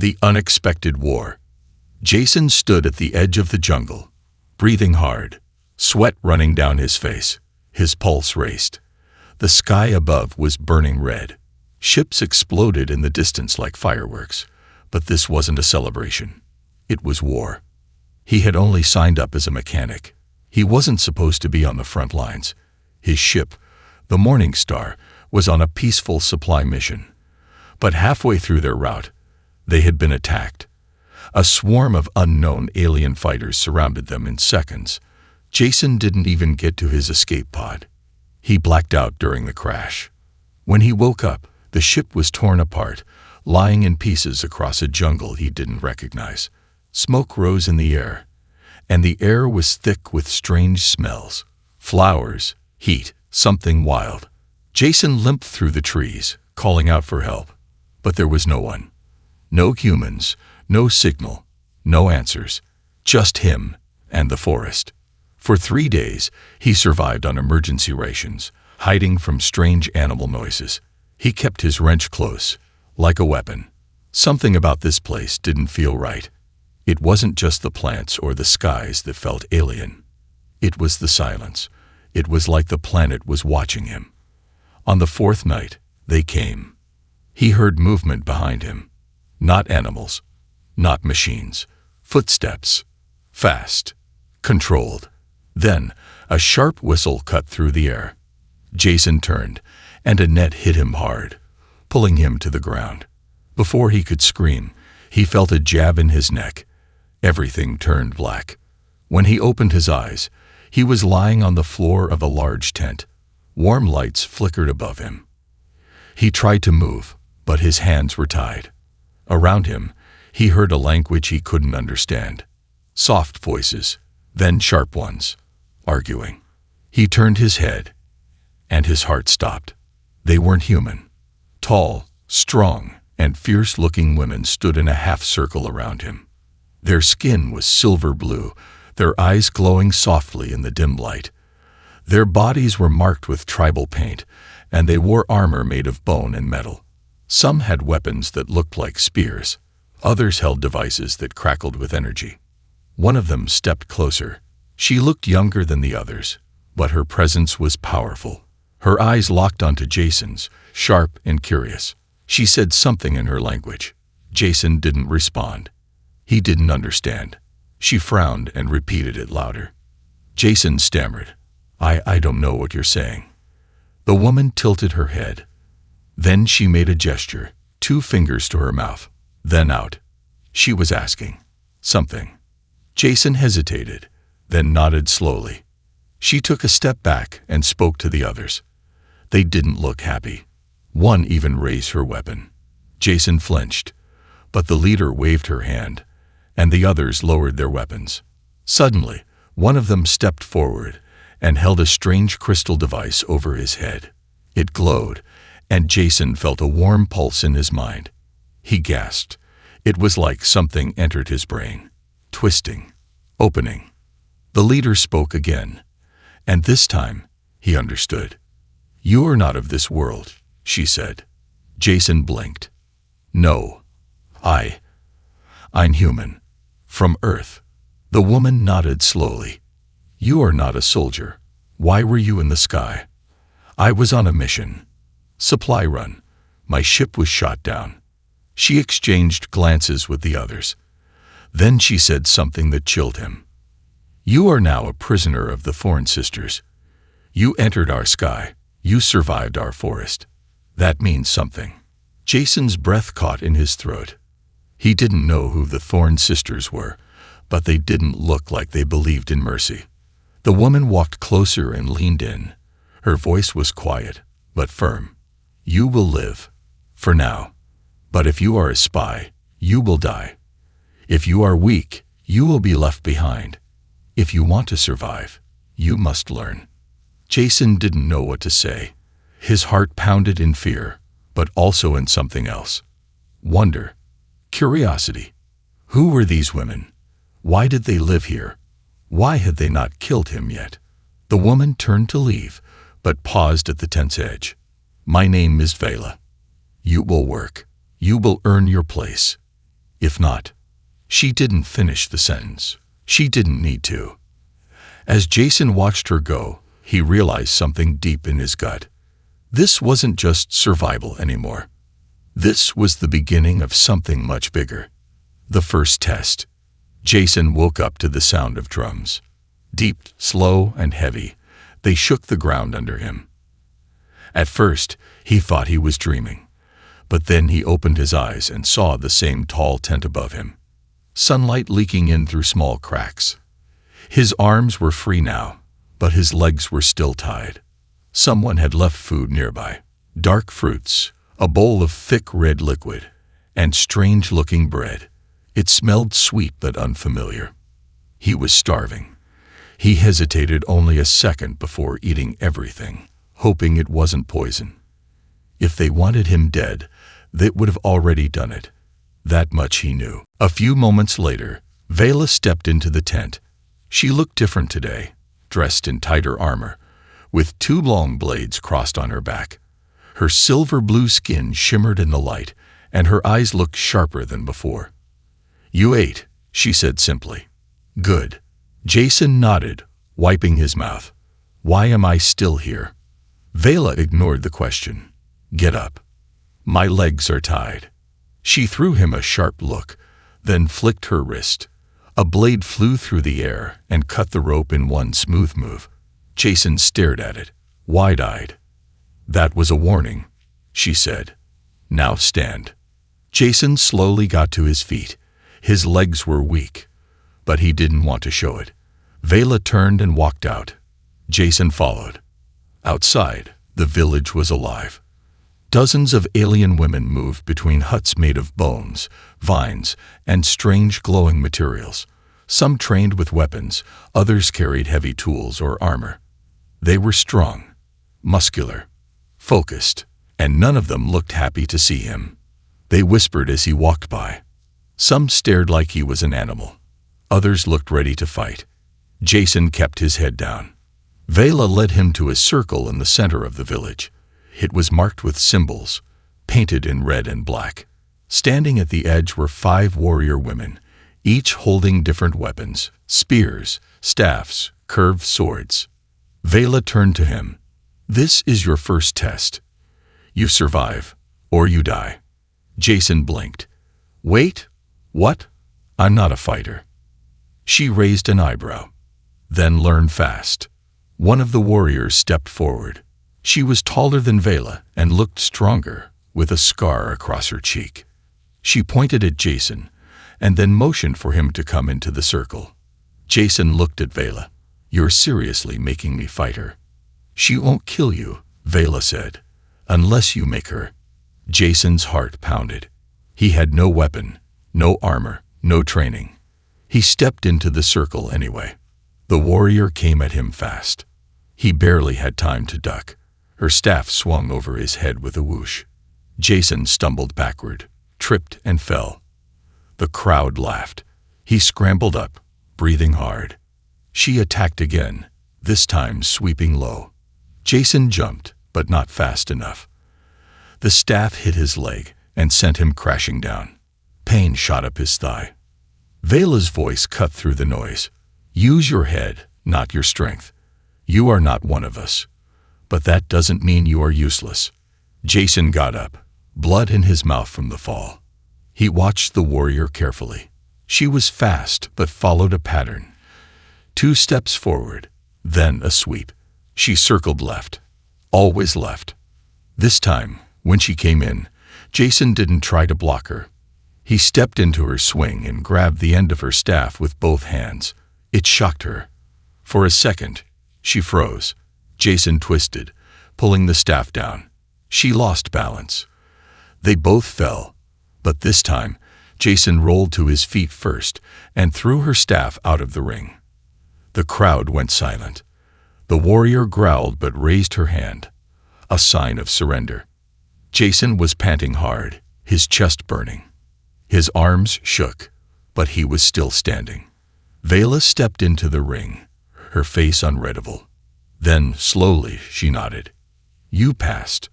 The unexpected war. Jason stood at the edge of the jungle, breathing hard, sweat running down his face. His pulse raced. The sky above was burning red. Ships exploded in the distance like fireworks, but this wasn't a celebration. It was war. He had only signed up as a mechanic. He wasn't supposed to be on the front lines. His ship, the Morning Star, was on a peaceful supply mission. But halfway through their route, they had been attacked. A swarm of unknown alien fighters surrounded them in seconds. Jason didn't even get to his escape pod. He blacked out during the crash. When he woke up, the ship was torn apart, lying in pieces across a jungle he didn't recognize. Smoke rose in the air, and the air was thick with strange smells. Flowers, heat, something wild. Jason limped through the trees, calling out for help. But there was no one. No humans, no signal, no answers. Just him and the forest. For 3 days, he survived on emergency rations, hiding from strange animal noises. He kept his wrench close, like a weapon. Something about this place didn't feel right. It wasn't just the plants or the skies that felt alien. It was the silence. It was like the planet was watching him. On the 4th night, they came. He heard movement behind him. Not animals, not machines. Footsteps. Fast. Controlled. Then, a sharp whistle cut through the air. Jason turned, and a net hit him hard, pulling him to the ground. Before he could scream, he felt a jab in his neck. Everything turned black. When he opened his eyes, he was lying on the floor of a large tent. Warm lights flickered above him. He tried to move, but his hands were tied. Around him, he heard a language he couldn't understand. Soft voices, then sharp ones, arguing. He turned his head, and his heart stopped. They weren't human. Tall, strong, and fierce-looking women stood in a half-circle around him. Their skin was silver blue, their eyes glowing softly in the dim light. Their bodies were marked with tribal paint, and they wore armor made of bone and metal. Some had weapons that looked like spears. Others held devices that crackled with energy. One of them stepped closer. She looked younger than the others, but her presence was powerful. Her eyes locked onto Jason's, sharp and curious. She said something in her language. Jason didn't respond. He didn't understand. She frowned and repeated it louder. Jason stammered. I don't know what you're saying." The woman tilted her head. Then she made a gesture, 2 fingers to her mouth, then out. She was asking something. Jason hesitated, then nodded slowly. She took a step back and spoke to the others. They didn't look happy. One even raised her weapon. Jason flinched, but the leader waved her hand, and the others lowered their weapons. Suddenly, one of them stepped forward and held a strange crystal device over his head. It glowed, and Jason felt a warm pulse in his mind. He gasped. It was like something entered his brain, twisting, opening. The leader spoke again, and this time he understood. "You are not of this world," she said. Jason blinked. "No, I'm human. From Earth." The woman nodded slowly. "You are not a soldier. Why were you in the sky?" "I was on a mission. Supply run. My ship was shot down." She exchanged glances with the others. Then she said something that chilled him. "You are now a prisoner of the Thorn Sisters. You entered our sky. You survived our forest. That means something." Jason's breath caught in his throat. He didn't know who the Thorn Sisters were, but they didn't look like they believed in mercy. The woman walked closer and leaned in. Her voice was quiet, but firm. "You will live. For now. But if you are a spy, you will die. If you are weak, you will be left behind. If you want to survive, you must learn." Jason didn't know what to say. His heart pounded in fear, but also in something else. Wonder. Curiosity. Who were these women? Why did they live here? Why had they not killed him yet? The woman turned to leave, but paused at the tent's edge. "My name is Vela. You will work. You will earn your place. If not, she didn't finish the sentence. She didn't need to. As Jason watched her go, he realized something deep in his gut. This wasn't just survival anymore. This was the beginning of something much bigger. The first test. Jason woke up to the sound of drums. Deep, slow, and heavy, they shook the ground under him. At first, he thought he was dreaming. But then he opened his eyes and saw the same tall tent above him. Sunlight leaking in through small cracks. His arms were free now, but his legs were still tied. Someone had left food nearby. Dark fruits, a bowl of thick red liquid, and strange-looking bread. It smelled sweet but unfamiliar. He was starving. He hesitated only a second before eating everything, hoping it wasn't poison. If they wanted him dead, they would have already done it. That much he knew. A few moments later, Vela stepped into the tent. She looked different today, dressed in tighter armor, with 2 long blades crossed on her back. Her silver-blue skin shimmered in the light, and her eyes looked sharper than before. "You ate," she said simply. "Good." Jason nodded, wiping his mouth. "Why am I still here?" Vela ignored the question. "Get up. My legs are tied." She threw him a sharp look, then flicked her wrist. A blade flew through the air and cut the rope in one smooth move. Jason stared at it, wide-eyed. "That was a warning," she said. "Now stand." Jason slowly got to his feet. His legs were weak, but he didn't want to show it. Vela turned and walked out. Jason followed. Outside, the village was alive. Dozens of alien women moved between huts made of bones, vines, and strange glowing materials. Some trained with weapons, others carried heavy tools or armor. They were strong, muscular, focused, and none of them looked happy to see him. They whispered as he walked by. Some stared like he was an animal. Others looked ready to fight. Jason kept his head down. Vela led him to a circle in the center of the village. It was marked with symbols, painted in red and black. Standing at the edge were 5 warrior women, each holding different weapons, spears, staffs, curved swords. Vela turned to him. "This is your first test. You survive, or you die." Jason blinked. "Wait, what? I'm not a fighter." She raised an eyebrow. "Then learn fast." One of the warriors stepped forward. She was taller than Vela and looked stronger, with a scar across her cheek. She pointed at Jason, and then motioned for him to come into the circle. Jason looked at Vela. "You're seriously making me fight her." "She won't kill you," Vela said, "unless you make her." Jason's heart pounded. He had no weapon, no armor, no training. He stepped into the circle anyway. The warrior came at him fast. He barely had time to duck. Her staff swung over his head with a whoosh. Jason stumbled backward, tripped and fell. The crowd laughed. He scrambled up, breathing hard. She attacked again, this time sweeping low. Jason jumped, but not fast enough. The staff hit his leg and sent him crashing down. Pain shot up his thigh. Vela's voice cut through the noise. "Use your head, not your strength. You are not one of us. But that doesn't mean you are useless." Jason got up, blood in his mouth from the fall. He watched the warrior carefully. She was fast but followed a pattern. 2 steps forward, then a sweep. She circled left, always left. This time, when she came in, Jason didn't try to block her. He stepped into her swing and grabbed the end of her staff with both hands. It shocked her. For a second, she froze. Jason twisted, pulling the staff down. She lost balance. They both fell, but this time, Jason rolled to his feet first and threw her staff out of the ring. The crowd went silent. The warrior growled but raised her hand, a sign of surrender. Jason was panting hard, his chest burning. His arms shook, but he was still standing. Vela stepped into the ring, her face unreadable. Then, slowly, she nodded. "You passed."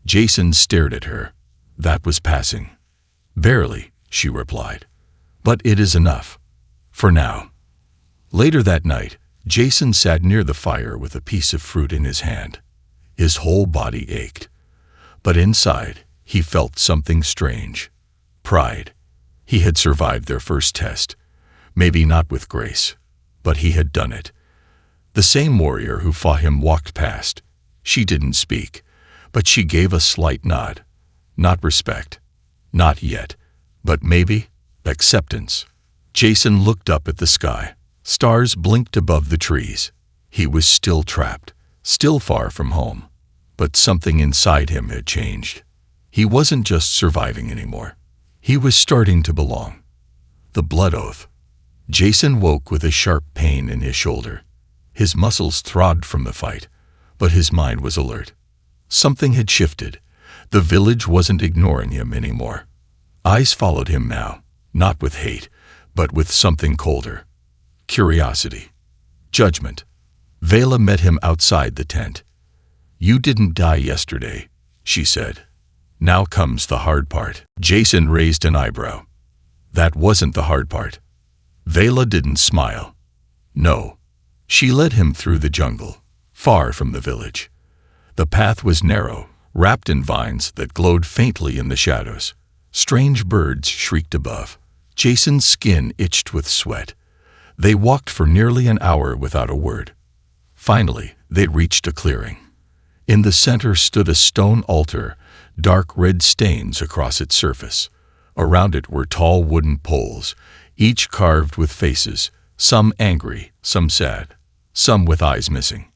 Jason stared at her. That was passing. Barely, she replied. "But it is enough. For now." Later that night, Jason sat near the fire with a piece of fruit in his hand. His whole body ached. But inside, he felt something strange. Pride. He had survived their first test. Maybe not with grace, but he had done it. The same warrior who fought him walked past. She didn't speak, but she gave a slight nod. Not respect. Not yet. But maybe acceptance. Jason looked up at the sky. Stars blinked above the trees. He was still trapped, still far from home. But something inside him had changed. He wasn't just surviving anymore. He was starting to belong. The blood oath. Jason woke with a sharp pain in his shoulder. His muscles throbbed from the fight, but his mind was alert. Something had shifted. The village wasn't ignoring him anymore. Eyes followed him now, not with hate, but with something colder. Curiosity. Judgment. Vela met him outside the tent. "You didn't die yesterday," she said. "Now comes the hard part." Jason raised an eyebrow. That wasn't the hard part. Vela didn't smile. No. She led him through the jungle, far from the village. The path was narrow, wrapped in vines that glowed faintly in the shadows. Strange birds shrieked above. Jason's skin itched with sweat. They walked for nearly an hour without a word. Finally, they reached a clearing. In the center stood a stone altar, dark red stains across its surface. Around it were tall wooden poles, each carved with faces, some angry, some sad, some with eyes missing.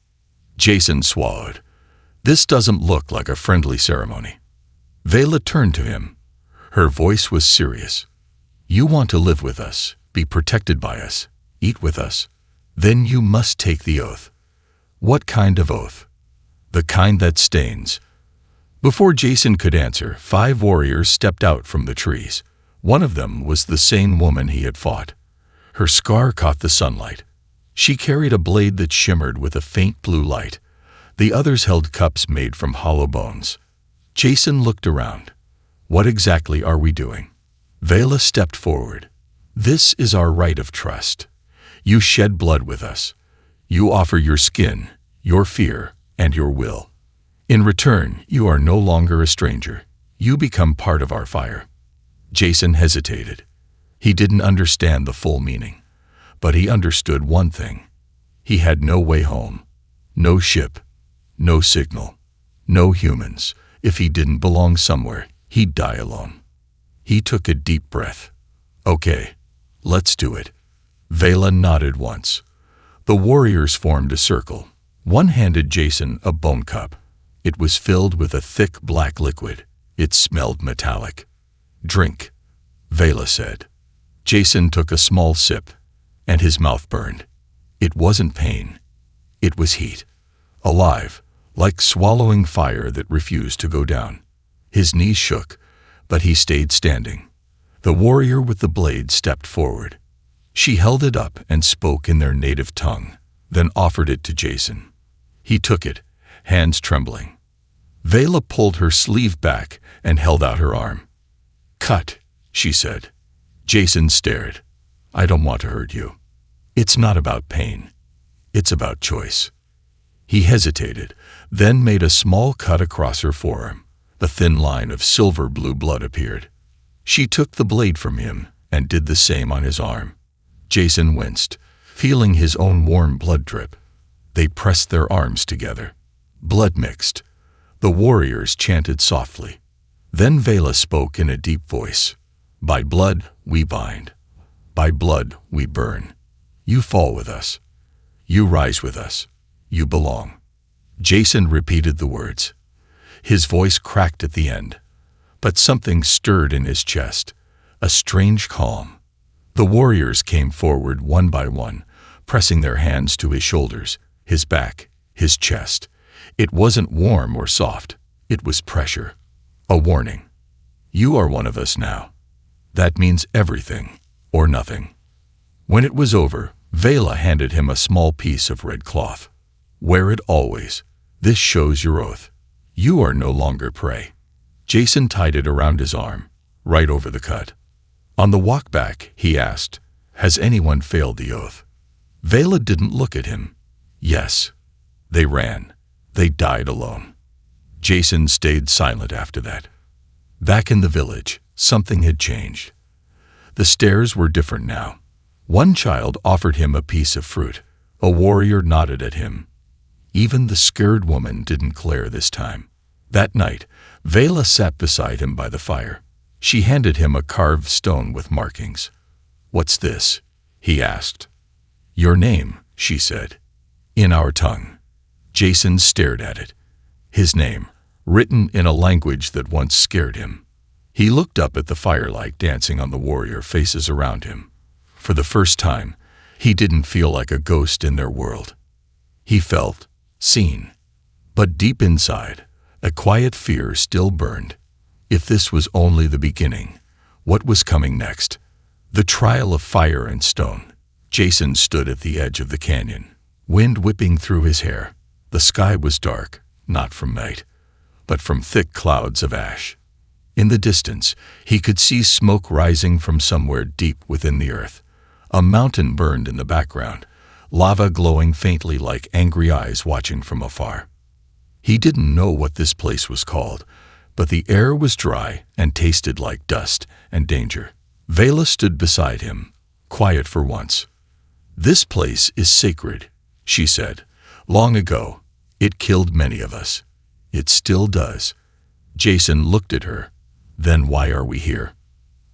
Jason swallowed. This doesn't look like a friendly ceremony. Vela turned to him. Her voice was serious. "You want to live with us, be protected by us, eat with us. Then you must take the oath." "What kind of oath?" "The kind that stains." Before Jason could answer, 5 warriors stepped out from the trees. One of them was the same woman he had fought. Her scar caught the sunlight. She carried a blade that shimmered with a faint blue light. The others held cups made from hollow bones. Jason looked around. "What exactly are we doing?" Vela stepped forward. "This is our right of trust. You shed blood with us. You offer your skin, your fear, and your will. In return, you are no longer a stranger. You become part of our fire." Jason hesitated. He didn't understand the full meaning, but he understood one thing. He had no way home, no ship, no signal, no humans. If he didn't belong somewhere, he'd die alone. He took a deep breath. "Okay, let's do it." Vela nodded once. The warriors formed a circle. One handed Jason a bone cup. It was filled with a thick black liquid. It smelled metallic. "Drink," Vela said. Jason took a small sip, and his mouth burned. It wasn't pain. It was heat. Alive, like swallowing fire that refused to go down. His knees shook, but he stayed standing. The warrior with the blade stepped forward. She held it up and spoke in their native tongue, then offered it to Jason. He took it, hands trembling. Vela pulled her sleeve back and held out her arm. "Cut," she said. Jason stared. "I don't want to hurt you. It's not about pain. It's about choice." He hesitated, then made a small cut across her forearm. A thin line of silver-blue blood appeared. She took the blade from him and did the same on his arm. Jason winced, feeling his own warm blood drip. They pressed their arms together. Blood mixed. The warriors chanted softly. Then Vela spoke in a deep voice. "By blood we bind. By blood we burn. You fall with us. You rise with us. You belong." Jason repeated the words. His voice cracked at the end, but something stirred in his chest, a strange calm. The warriors came forward one by one, pressing their hands to his shoulders, his back, his chest. It wasn't warm or soft. It was pressure. A warning. "You are one of us now. That means everything or nothing." When it was over, Vela handed him a small piece of red cloth. "Wear it always. This shows your oath. You are no longer prey." Jason tied it around his arm, right over the cut. On the walk back, he asked, "Has anyone failed the oath?" Vela didn't look at him. Yes. They ran. They died alone. Jason stayed silent after that. Back in the village, something had changed. The stares were different now. One child offered him a piece of fruit. A warrior nodded at him. Even the scared woman didn't glare this time. That night, Vela sat beside him by the fire. She handed him a carved stone with markings. "What's this?" he asked. "Your name," she said. "In our tongue." Jason stared at it. His name, written in a language that once scared him. He looked up at the firelight dancing on the warrior faces around him. For the first time, he didn't feel like a ghost in their world. He felt seen. But deep inside, a quiet fear still burned. If this was only the beginning, what was coming next? The trial of fire and stone. Jason stood at the edge of the canyon, wind whipping through his hair. The sky was dark, not from night, but from thick clouds of ash. In the distance, he could see smoke rising from somewhere deep within the earth. A mountain burned in the background, lava glowing faintly like angry eyes watching from afar. He didn't know what this place was called, but the air was dry and tasted like dust and danger. Vela stood beside him, quiet for once. "This place is sacred," she said. "Long ago, it killed many of us. It still does." Jason looked at her. "Then why are we here?"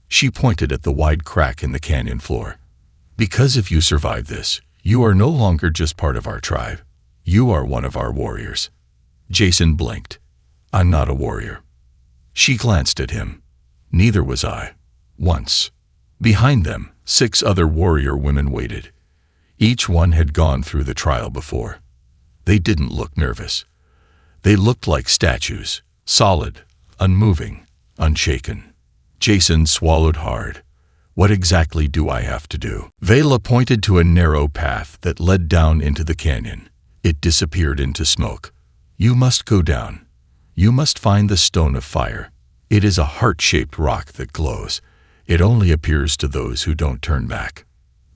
She pointed at the wide crack in the canyon floor. "Because if you survive this, you are no longer just part of our tribe. You are one of our warriors." Jason blinked. "I'm not a warrior." She glanced at him. "Neither was I. Once." Behind them, 6 other warrior women waited. Each one had gone through the trial before. They didn't look nervous. They looked like statues, solid, unmoving, unshaken. Jason swallowed hard. "What exactly do I have to do?" Vela pointed to a narrow path that led down into the canyon. It disappeared into smoke. "You must go down. You must find the stone of fire. It is a heart-shaped rock that glows. It only appears to those who don't turn back."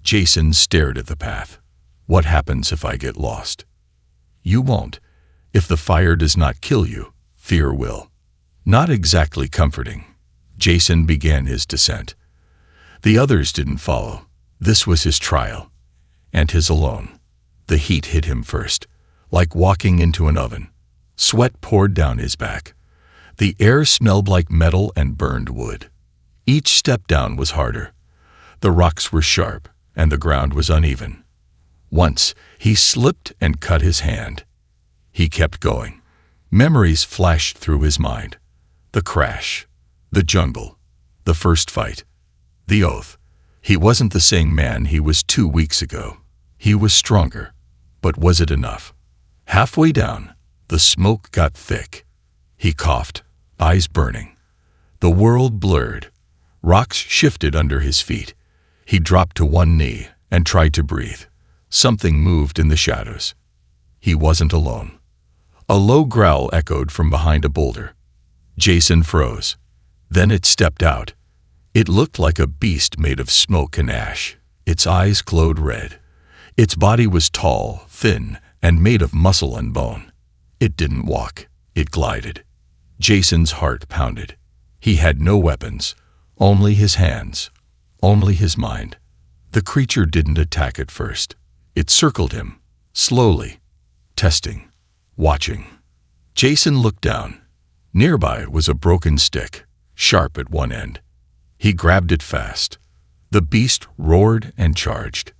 Jason stared at the path. "What happens if I get lost?" "You won't. If the fire does not kill you, fear will." Not exactly comforting. Jason began his descent. The others didn't follow. This was his trial, and his alone. The heat hit him first, like walking into an oven. Sweat poured down his back. The air smelled like metal and burned wood. Each step down was harder. The rocks were sharp, and the ground was uneven. Once, he slipped and cut his hand. He kept going. Memories flashed through his mind. The crash, the jungle, the first fight, the oath. He wasn't the same man he was 2 weeks ago. He was stronger. But was it enough? Halfway down, the smoke got thick. He coughed, eyes burning. The world blurred. Rocks shifted under his feet. He dropped to one knee and tried to breathe. Something moved in the shadows. He wasn't alone. A low growl echoed from behind a boulder. Jason froze. Then it stepped out. It looked like a beast made of smoke and ash. Its eyes glowed red. Its body was tall, thin, and made of muscle and bone. It didn't walk. It glided. Jason's heart pounded. He had no weapons, only his hands, only his mind. The creature didn't attack at first. It circled him, slowly, testing, watching. Jason looked down. Nearby was a broken stick, sharp at one end. He grabbed it fast. The beast roared and charged.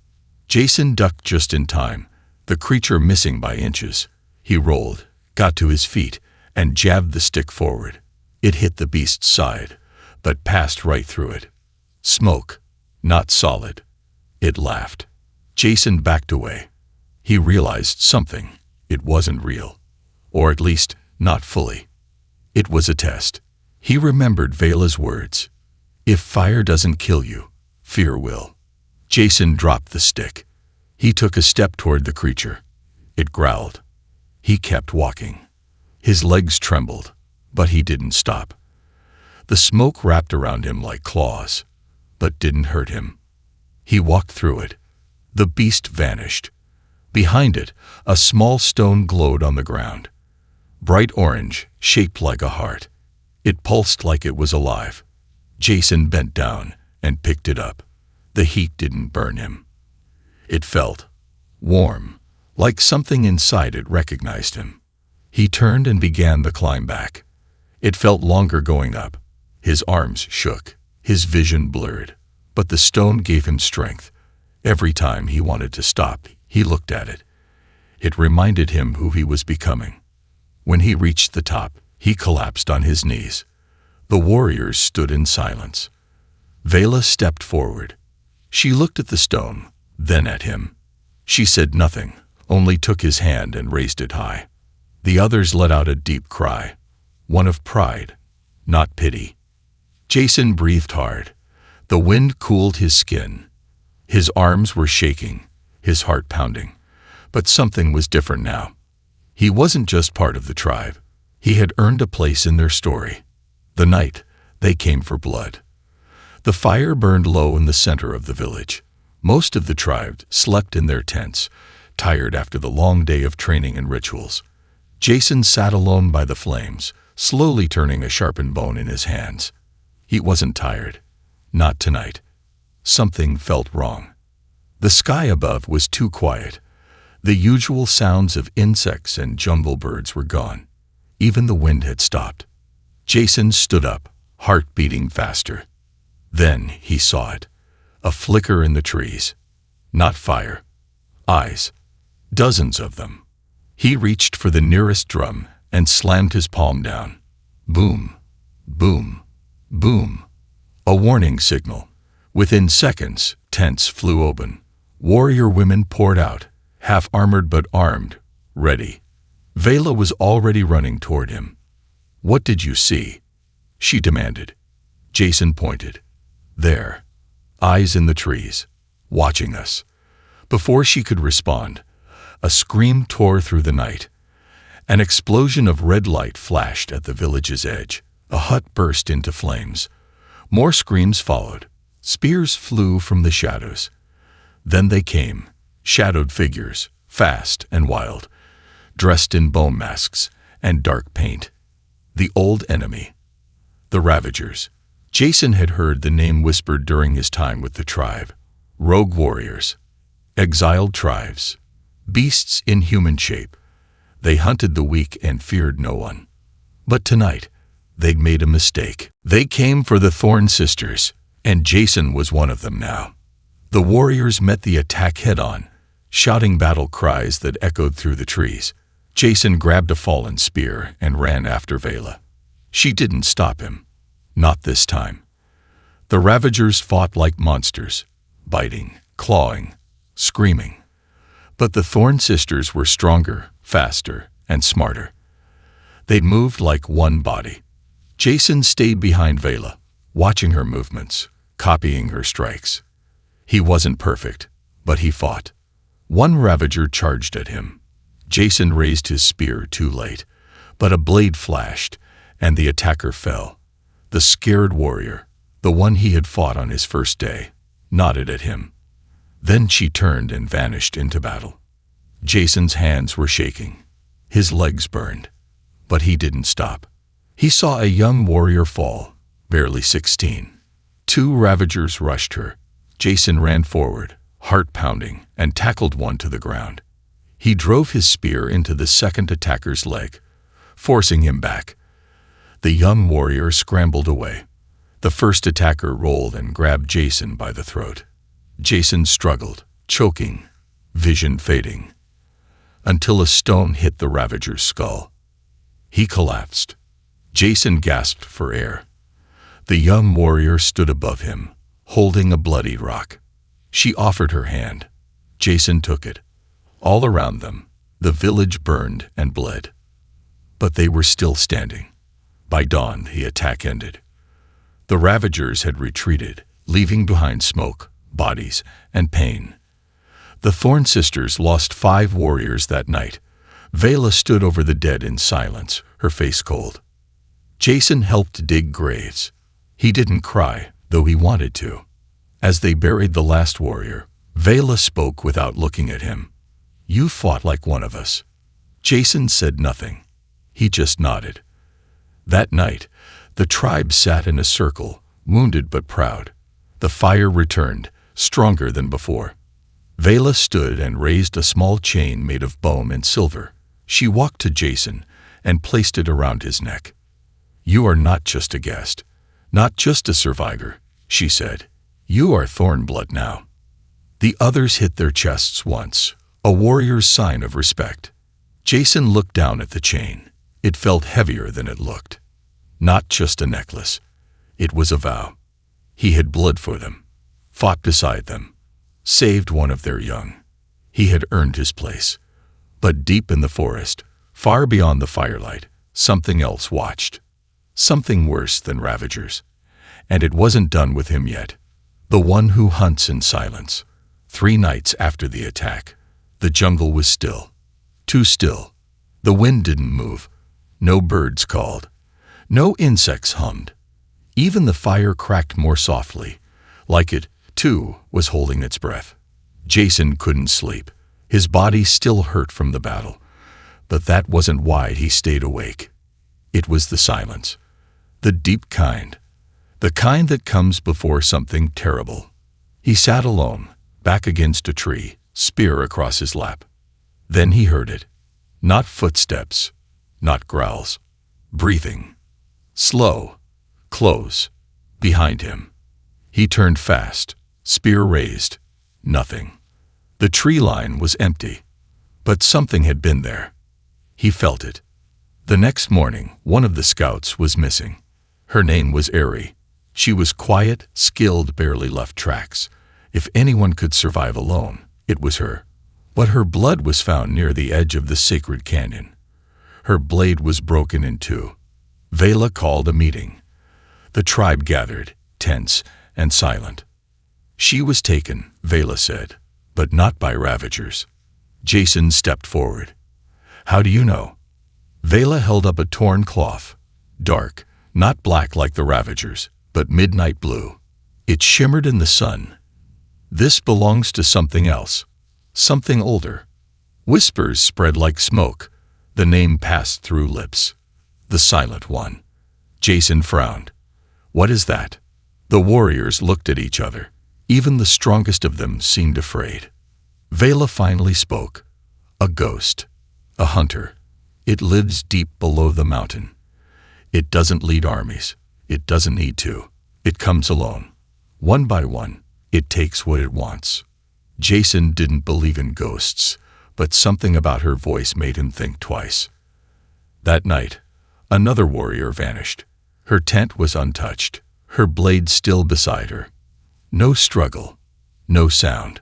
Jason ducked just in time, the creature missing by inches. He rolled, got to his feet, and jabbed the stick forward. It hit the beast's side, but passed right through it. Smoke, not solid. It laughed. Jason backed away. He realized something. It wasn't real. Or at least, not fully. It was a test. He remembered Vela's words. If fire doesn't kill you, fear will. Jason dropped the stick. He took a step toward the creature. It growled. He kept walking. His legs trembled, but he didn't stop. The smoke wrapped around him like claws. but didn't hurt him. He walked through it. The beast vanished. Behind it, a small stone glowed on the ground. Bright orange, shaped like a heart. It pulsed like it was alive. Jason bent down and picked it up. The heat didn't burn him. It felt warm, like something inside it recognized him. He turned and began the climb back. It felt longer going up. His arms shook, his vision blurred, but the stone gave him strength. Every time he wanted to stop, he looked at it. It reminded him who he was becoming. When he reached the top, he collapsed on his knees. The warriors stood in silence. Vela stepped forward. She looked at the stone, then at him. She said nothing, only took his hand and raised it high. The others let out a deep cry, one of pride, not pity. Jason breathed hard. The wind cooled his skin. His arms were shaking, his heart pounding. But something was different now. He wasn't just part of the tribe. He had earned a place in their story. The night, they came for blood. The fire burned low in the center of the village. Most of the tribe slept in their tents, tired after the long day of training and rituals. Jason sat alone by the flames, slowly turning a sharpened bone in his hands. He wasn't tired. Not tonight. Something felt wrong. The sky above was too quiet. The usual sounds of insects and jungle birds were gone. Even the wind had stopped. Jason stood up, heart beating faster. Then he saw it. A flicker in the trees. Not fire. Eyes. Dozens of them. He reached for the nearest drum and slammed his palm down. Boom. Boom. Boom. A warning signal. Within seconds, tents flew open. Warrior women poured out, half-armored but armed, ready. Vela was already running toward him. "What did you see?" she demanded. Jason pointed. There. Eyes in the trees, watching us. Before she could respond, a scream tore through the night. An explosion of red light flashed at the village's edge. A hut burst into flames. More screams followed. Spears flew from the shadows. Then they came, shadowed figures, fast and wild, dressed in bone masks and dark paint. The old enemy. The Ravagers. Jason had heard the name whispered during his time with the tribe. Rogue warriors. Exiled tribes. Beasts in human shape. They hunted the weak and feared no one. But tonight, they'd made a mistake. They came for the Thorn Sisters, and Jason was one of them now. The warriors met the attack head-on, shouting battle cries that echoed through the trees. Jason grabbed a fallen spear and ran after Vela. She didn't stop him. Not this time. The Ravagers fought like monsters, biting, clawing, screaming. But the Thorn Sisters were stronger, faster, and smarter. They'd moved like one body. Jason stayed behind Vela, watching her movements, copying her strikes. He wasn't perfect, but he fought. One Ravager charged at him. Jason raised his spear too late, but a blade flashed, and the attacker fell. The scared warrior, the one he had fought on his first day, nodded at him. Then she turned and vanished into battle. Jason's hands were shaking. His legs burned. But he didn't stop. He saw a young warrior fall, barely 16. Two Ravagers rushed her. Jason ran forward, heart pounding, and tackled one to the ground. He drove his spear into the second attacker's leg, forcing him back. The young warrior scrambled away. The first attacker rolled and grabbed Jason by the throat. Jason struggled, choking, vision fading, until a stone hit the Ravager's skull. He collapsed. Jason gasped for air. The young warrior stood above him, holding a bloody rock. She offered her hand. Jason took it. All around them, the village burned and bled. But they were still standing. By dawn, the attack ended. The Ravagers had retreated, leaving behind smoke, bodies, and pain. The Thorn Sisters lost 5 warriors that night. Vela stood over the dead in silence, her face cold. Jason helped dig graves. He didn't cry, though he wanted to. As they buried the last warrior, Vela spoke without looking at him. "You fought like one of us." Jason said nothing. He just nodded. That night, the tribe sat in a circle, wounded but proud. The fire returned, stronger than before. Vela stood and raised a small chain made of bone and silver. She walked to Jason and placed it around his neck. "You are not just a guest, not just a survivor," she said. "You are Thornblood now." The others hit their chests once, a warrior's sign of respect. Jason looked down at the chain. It felt heavier than it looked. Not just a necklace. It was a vow. He had bled for them, fought beside them, saved one of their young. He had earned his place. But deep in the forest, far beyond the firelight, something else watched. Something worse than ravagers. And it wasn't done with him yet. The one who hunts in silence. 3 nights after the attack, the jungle was still. Too still. The wind didn't move. No birds called. No insects hummed. Even the fire cracked more softly, like it, too, was holding its breath. Jason couldn't sleep. His body still hurt from the battle. But that wasn't why he stayed awake. It was the silence. The deep kind. The kind that comes before something terrible. He sat alone, back against a tree, spear across his lap. Then he heard it. Not footsteps, not growls. Breathing. Slow. Close. Behind him. He turned fast, spear raised. Nothing. The tree line was empty. But something had been there. He felt it. The next morning, one of the scouts was missing. Her name was Airy. She was quiet, skilled, barely left tracks. If anyone could survive alone, it was her. But her blood was found near the edge of the sacred canyon. Her blade was broken in 2. Vela called a meeting. The tribe gathered, tense and silent. She was taken, Vela said, but not by ravagers. Jason stepped forward. "How do you know?" Vela held up a torn cloth. Dark, not black like the ravagers, but midnight blue. It shimmered in the sun. "This belongs to something else. Something older." Whispers spread like smoke. The name passed through lips. The Silent One. Jason frowned. "What is that?" The warriors looked at each other. Even the strongest of them seemed afraid. Vela finally spoke. "A ghost. A hunter. It lives deep below the mountain. It doesn't lead armies. It doesn't need to. It comes alone. One by one, it takes what it wants." Jason didn't believe in ghosts, but something about her voice made him think twice. That night, another warrior vanished. Her tent was untouched, her blade still beside her. No struggle, no sound.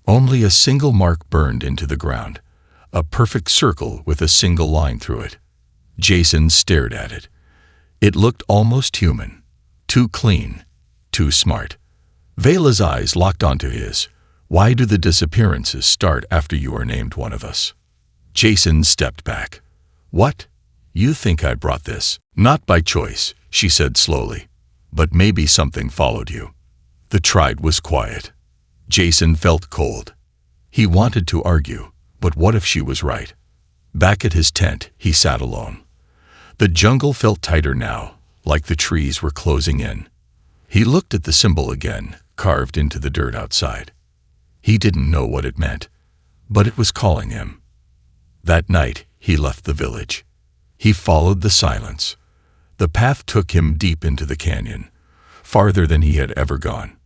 Only a single mark burned into the ground, a perfect circle with a single line through it. Jason stared at it. It looked almost human, too clean, too smart. Vela's eyes locked onto his. "Why do the disappearances start after you are named one of us?" Jason stepped back. "What? You think I brought this?" "Not by choice," she said slowly. "But maybe something followed you." The tribe was quiet. Jason felt cold. He wanted to argue, but what if she was right? Back at his tent, he sat alone. The jungle felt tighter now, like the trees were closing in. He looked at the symbol again, carved into the dirt outside. He didn't know what it meant, but it was calling him. That night, he left the village. He followed the silence. The path took him deep into the canyon, farther than he had ever gone.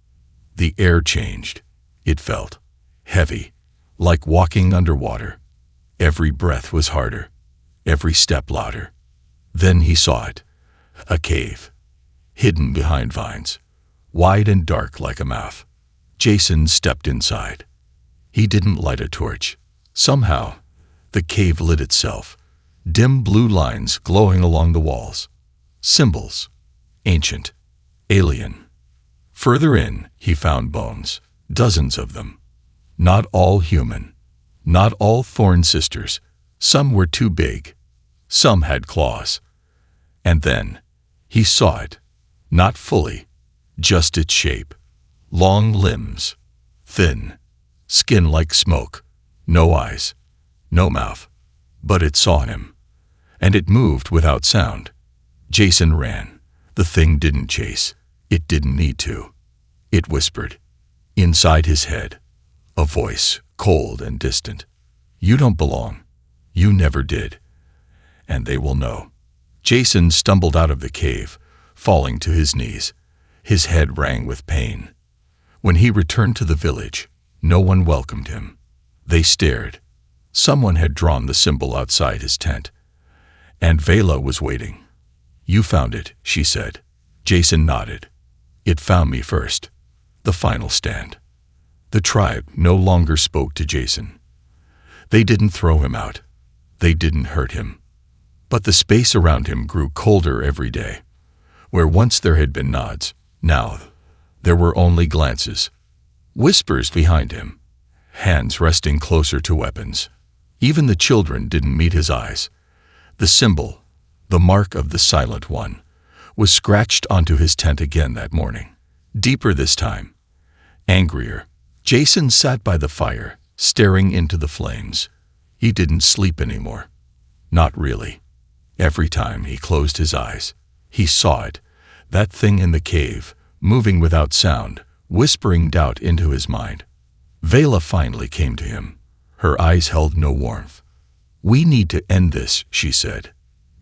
The air changed. It felt heavy, like walking underwater. Every breath was harder, every step louder. Then he saw it. A cave, hidden behind vines, wide and dark like a mouth. Jason stepped inside. He didn't light a torch. Somehow, the cave lit itself. Dim blue lines glowing along the walls. Symbols. Ancient. Alien. Further in, he found bones. Dozens of them. Not all human. Not all Thorn sisters. Some were too big. Some had claws. And then, he saw it. Not fully. Just its shape. long limbs, thin, skin like smoke, no eyes, no mouth. But it saw him, and it moved without sound. Jason ran. The thing didn't chase. It didn't need to. It whispered. Inside his head, a voice, cold and distant. You don't belong. You never did. And they will know. Jason stumbled out of the cave, falling to his knees. His head rang with pain. When he returned to the village, no one welcomed him. They stared. Someone had drawn the symbol outside his tent. And Vela was waiting. You found it, she said. Jason nodded. It found me first. The final stand. The tribe no longer spoke to Jason. They didn't throw him out. They didn't hurt him. But the space around him grew colder every day. Where once there had been nods, now there were only glances. Whispers behind him. Hands resting closer to weapons. Even the children didn't meet his eyes. The symbol, the mark of the Silent One, was scratched onto his tent again that morning. Deeper this time. Angrier. Jason sat by the fire, staring into the flames. He didn't sleep anymore. Not really. Every time he closed his eyes, he saw it, that thing in the cave, moving without sound, whispering doubt into his mind. Vela finally came to him. Her eyes held no warmth. We need to end this, she said.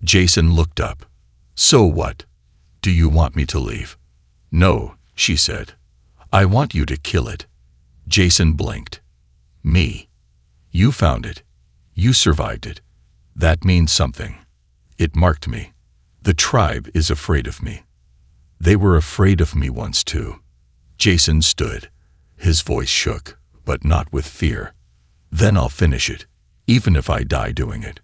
Jason looked up. So what? Do you want me to leave? No, she said. I want you to kill it. Jason blinked. Me. You found it. You survived it. That means something. It marked me. The tribe is afraid of me. They were afraid of me once too. Jason stood. His voice shook, but not with fear. Then I'll finish it, even if I die doing it.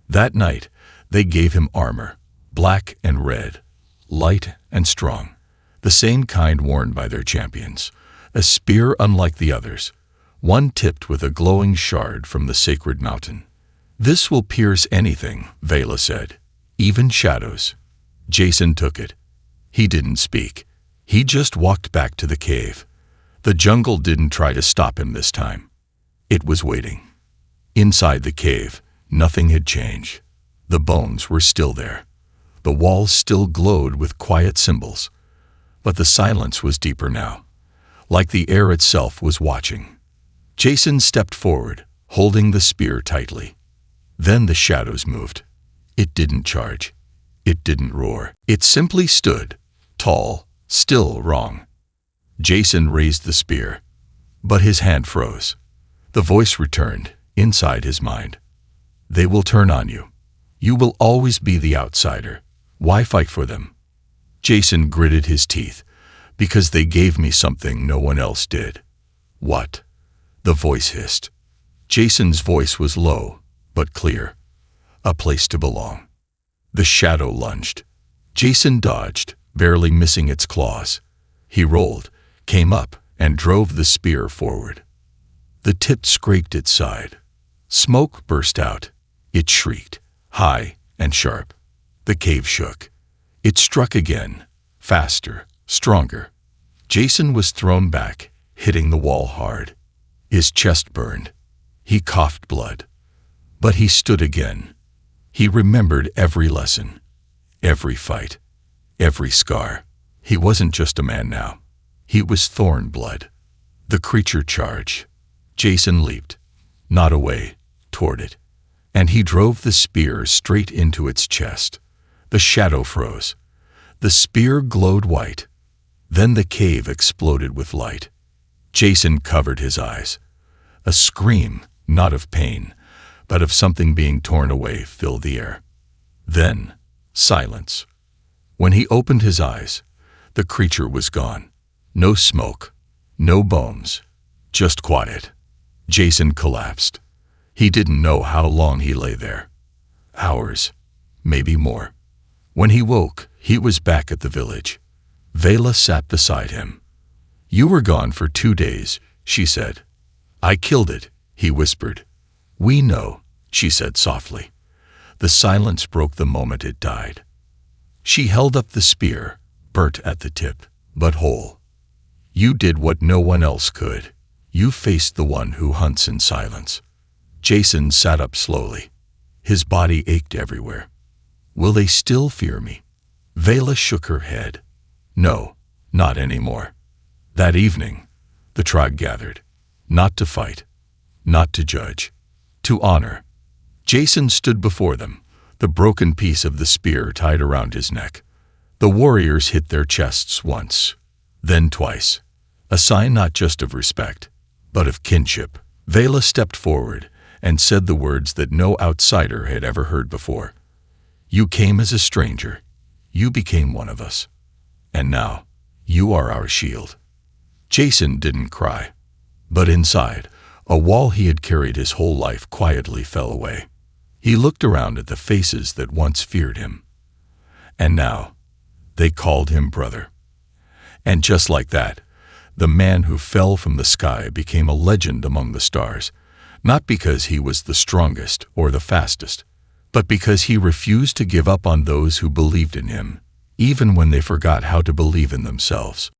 That night, they gave him armor, black and red, light and strong, the same kind worn by their champions, a spear unlike the others, one tipped with a glowing shard from the sacred mountain. This will pierce anything, Vela said, even shadows. Jason took it. He didn't speak. He just walked back to the cave. The jungle didn't try to stop him this time. It was waiting. Inside the cave, nothing had changed. The bones were still there. The walls still glowed with quiet symbols. But the silence was deeper now, like the air itself was watching. Jason stepped forward, holding the spear tightly. Then the shadows moved. It didn't charge. It didn't roar. It simply stood, tall, still wrong. Jason raised the spear, but his hand froze. The voice returned, inside his mind. They will turn on you. You will always be the outsider. Why fight for them? Jason gritted his teeth, because they gave me something no one else did. What? The voice hissed. Jason's voice was low, but clear. A place to belong. The shadow lunged. Jason dodged, barely missing its claws. He rolled, came up, and drove the spear forward. The tip scraped its side. Smoke burst out. It shrieked, high and sharp. The cave shook. It struck again, faster, stronger. Jason was thrown back, hitting the wall hard. His chest burned. He coughed blood. But he stood again. He remembered every lesson, every fight, every scar. He wasn't just a man now. He was thorn blood. The creature charged. Jason leaped, not away, toward it. And he drove the spear straight into its chest. The shadow froze. The spear glowed white. Then the cave exploded with light. Jason covered his eyes. A scream, not of pain, but of something being torn away, filled the air. Then, silence. When he opened his eyes, the creature was gone. No smoke, no bones, just quiet. Jason collapsed. He didn't know how long he lay there. Hours, maybe more. When he woke, he was back at the village. Vela sat beside him. You were gone for 2 days, she said. I killed it, he whispered. We know, she said softly. The silence broke the moment it died. She held up the spear, burnt at the tip, but whole. You did what no one else could. You faced the one who hunts in silence. Jason sat up slowly. His body ached everywhere. Will they still fear me? Vela shook her head. No, not anymore. That evening, the tribe gathered. Not to fight, not to judge, to honor. Jason stood before them, the broken piece of the spear tied around his neck. The warriors hit their chests once, then twice, a sign not just of respect, but of kinship. Vela stepped forward and said the words that no outsider had ever heard before. You came as a stranger. You became one of us. And now, you are our shield. Jason didn't cry, but inside, a wall he had carried his whole life quietly fell away. He looked around at the faces that once feared him. And now, they called him brother. And just like that, the man who fell from the sky became a legend among the stars, not because he was the strongest or the fastest, but because he refused to give up on those who believed in him, even when they forgot how to believe in themselves.